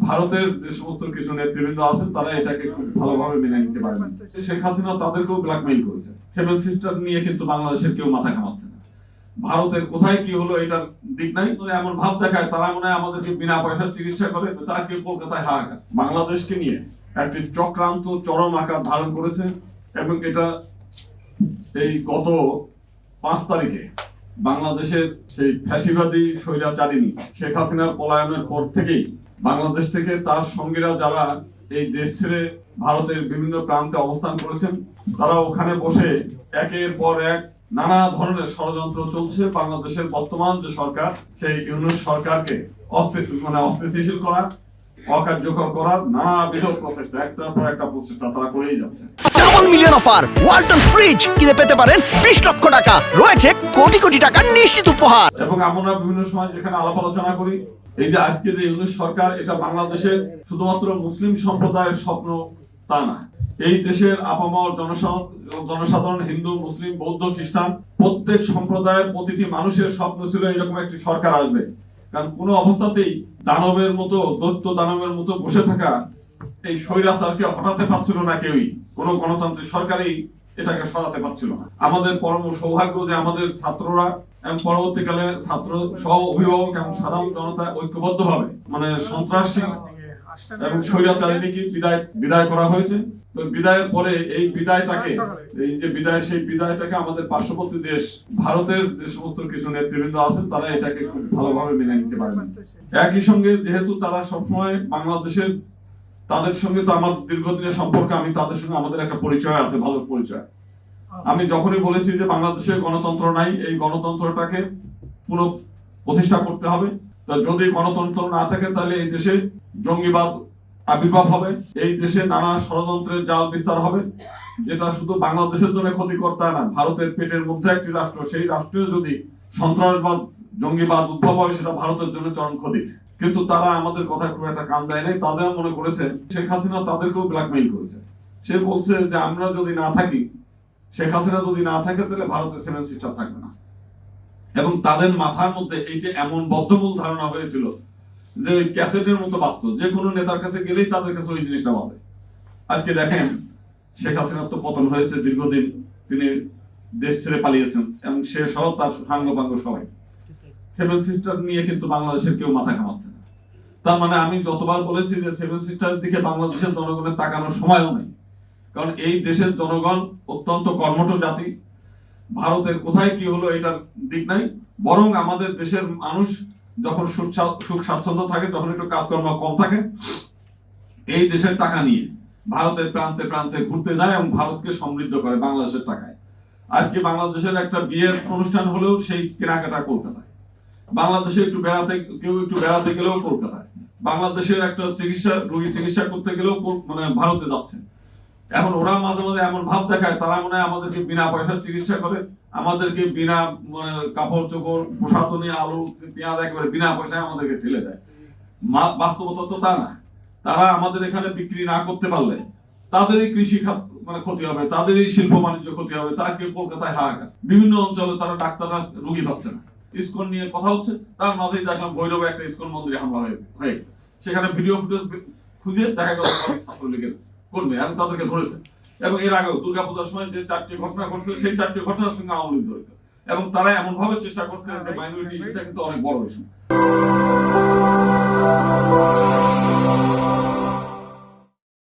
ভারতের যে সমস্ত কিছু নেতৃবৃন্দ আছেন তারা এটাকে খুব ভালোভাবে মেনে নিতে পারেন। শেখ হাসিনা তাদেরকেও ব্ল্যাকমেইল করেছে। সেভেন সিস্টার নিয়ে কিন্তু বাংলাদেশের কেউ মাথা ঘামাচ্ছে না। ভারতের কোথায় কি হলো এটার দিক নাই, এমন ভাব দেখায় তারা মনে হয় আমাদেরকে বিনা পয়সায় চিকিৎসা করে। আজকে কলকাতায় হাহাকার বাংলাদেশকে নিয়ে একটি চক্রান্ত চরম আকার ধারণ করেছে এবং এটা এই গত 5 তারিখে বাংলাদেশের সেই ফ্যাসিবাদী স্বৈরাচারিণী শেখ হাসিনার পলায়নের পর থেকেই বাংলাদেশ থেকে তার সঙ্গীরা যারা এই দেশ ছেড়ে ভারতের বিভিন্ন প্রান্তে অবস্থান করেছেন তারা ওখানে বসে একের পর এক নানা ধরনের ষড়যন্ত্র চলছে। বাংলাদেশের বর্তমান যে সরকার সেই ইউনূস সরকারকে অস্থিতিশীল করা, অকার্যকর করার নানাবিধ প্রচেষ্টা, একটার পর একটা প্রচেষ্টা তারা করেই যাচ্ছে। Double million offer Walton fridge কিনে পেতে পারেন 20 লক্ষ টাকা, রয়েছে কোটি কোটি টাকার নিশ্চিত উপহার। এবং আমরা বিভিন্ন সময় যেখানে আলাপ আলোচনা করি, এই যে আজকে যে ইউনূস সরকার, এটা বাংলাদেশের শুধুমাত্র মুসলিম সম্প্রদায়ের স্বপ্ন তা না। এই দেশের আপামর জনসাধারণ হিন্দু, মুসলিম, বৌদ্ধ, খ্রিস্টান প্রত্যেক সম্প্রদায়ের প্রতিটি মানুষের স্বপ্ন ছিল এরকম একটি সরকার আসবে। কারণ কোনো অবস্থাতেই দানবের মতো, দৈত্য দানবের মতো বসে থাকা এই স্বৈরাচারকে হটাতে পারছিল না কেউই। কোনো গণতান্ত্রিক সরকারই এটাকে সরাতে পারছিল না। আমাদের পরম সৌভাগ্য যে আমাদের ছাত্ররা এবং পরবর্তীকালে ছাত্র সহ অভিভাবক এবং সাধারণ জনতা ঐক্যবদ্ধভাবে সন্ত্রাসী এবং স্বৈরাচারিণীকে বিদায় করা হয়েছে। তো বিদায়ের পরে এই বিদায়টাকে, এই যে বিদায়, সেই বিদায়টাকে আমাদের পার্শ্ববর্তী দেশ ভারতের যে সমস্ত কিছু নেতৃবৃন্দ আছেন তারা এটাকে খুব ভালোভাবে মেনে নিতে পারেন। একই সঙ্গে যেহেতু তারা সবসময় বাংলাদেশের, তাদের সঙ্গে তো আমার দীর্ঘদিনের সম্পর্ক, আমি তাদের সঙ্গে আমাদের একটা পরিচয় আছে, ভালো পরিচয়। আমি যখনই বলেছি যে বাংলাদেশে গণতন্ত্র নাই, এই গণতন্ত্রটাকে পুনঃ প্রতিষ্ঠা করতে হবে। যদি গণতন্ত্র না থাকে তাহলে এই দেশে জঙ্গিবাদ আবির্ভাব হবে, এই দেশে নানা ষড়যন্ত্রের জাল বিস্তার হবে, যেটা শুধু বাংলাদেশের জন্য ক্ষতিকর তা না, ভারতের পেটের মধ্যে একটি রাষ্ট্র, সেই রাষ্ট্রে যদি সন্ত্রাসবাদ, জঙ্গিবাদ উদ্ভব হয় সেটা ভারতের জন্য চরম ক্ষতি। কিন্তু তারা আমাদের কথা খুব একটা কান দেয় নাই। তাদের মনে করেছে শেখ হাসিনা তাদেরকেও ব্ল্যাকমেইল করেছে। সে বলছে যে আমরা যদি না থাকি, শেখ হাসিনা যদি না থাকে তাহলে ভারতের সেভেন সিস্টার থাকবে না। এবং তাদের মাথার মধ্যে এইটা এমন বদ্ধমূল ধারণা হয়েছিল যে ওই ক্যাসেটের মতো বাস্তব, যে কোনো নেতার কাছে গেলেই তাদের কাছে ওই জিনিসটা পাবে। আজকে দেখেন শেখ হাসিনার তো পতন হয়েছে, দীর্ঘদিন তিনি দেশ ছেড়ে পালিয়েছেন এবং সে সহ তার সাঙ্গপাঙ্গ সবাই। সেভেন সিস্টার নিয়ে কিন্তু বাংলাদেশের কেউ মাথা ঘামাচ্ছে না। তার মানে আমি যতবার বলেছি যে সেভেন সিস্টারের দিকে বাংলাদেশের জনগণের তাকানোর সময়ও নেই। কারণ এই দেশের জনগণ অত্যন্ত কর্মঠ জাতি। ভারতের কোথায় কি হলো এটার দিক নাই, বরং আমাদের দেশের মানুষ যখন সুখ স্বাচ্ছন্দ্য থাকে, যখন একটু কাজকর্ম কম থাকে, এই দেশের টাকা নিয়ে ভারতের প্রান্তে প্রান্তে ঘুরতে যায় এবং ভারতকে সমৃদ্ধ করে বাংলাদেশের টাকায়। আজকে বাংলাদেশের একটা বিয়ের অনুষ্ঠান হলেও সেই কেনাকাটা কলকাতায়, বাংলাদেশে একটু বেড়াতে গেলেও কলকাতায়, বাংলাদেশের একটা রোগী চিকিৎসা করতে গেলেও ভারতে যাচ্ছে। এখন ওরা মাঝে মাঝে এমন ভাব দেখায় তারা মনে হয় আমাদেরকে বিনা পয়সায় চিকিৎসা করে, আমাদেরকে বিনা কাপড় চোপড়, প্রসাধনী, আলু, পেঁয়াজ একেবারে বিনা পয়সায় আমাদেরকে ঠেলে দেয়। বাস্তবতা তো তা না। তারা আমাদের এখানে বিক্রি না করতে পারলে তাদেরই কৃষি খাত ক্ষতি হবে, তাদেরই শিল্প বাণিজ্য ক্ষতি হবে। তা আজকে কলকাতায় হাহাকার, বিভিন্ন অঞ্চলে তারা ডাক্তাররা রোগী পাচ্ছে না। ইসকন নিয়ে কথা হচ্ছে, তার মাঝেই দেখলাম ভৈরবে একটা ইসকন মন্দিরে হামলা হয়ে গেছে। সেখানে ভিডিও ফুটেজ খুঁজে দেখা গেল ছাত্রলীগের কর্মী এবং তাদেরকে ধরেছে। এবং এর আগেও দুর্গাপূজার সময় যে 4টি ঘটনা ঘটছে, সেই 4টি ঘটনার সঙ্গে আওয়ামী লীগ জড়িত। এবং তারা এমন ভাবে চেষ্টা করছে যে মাইনরিটি ইস্যুটা কিন্তু অনেক বড় ইস্যু।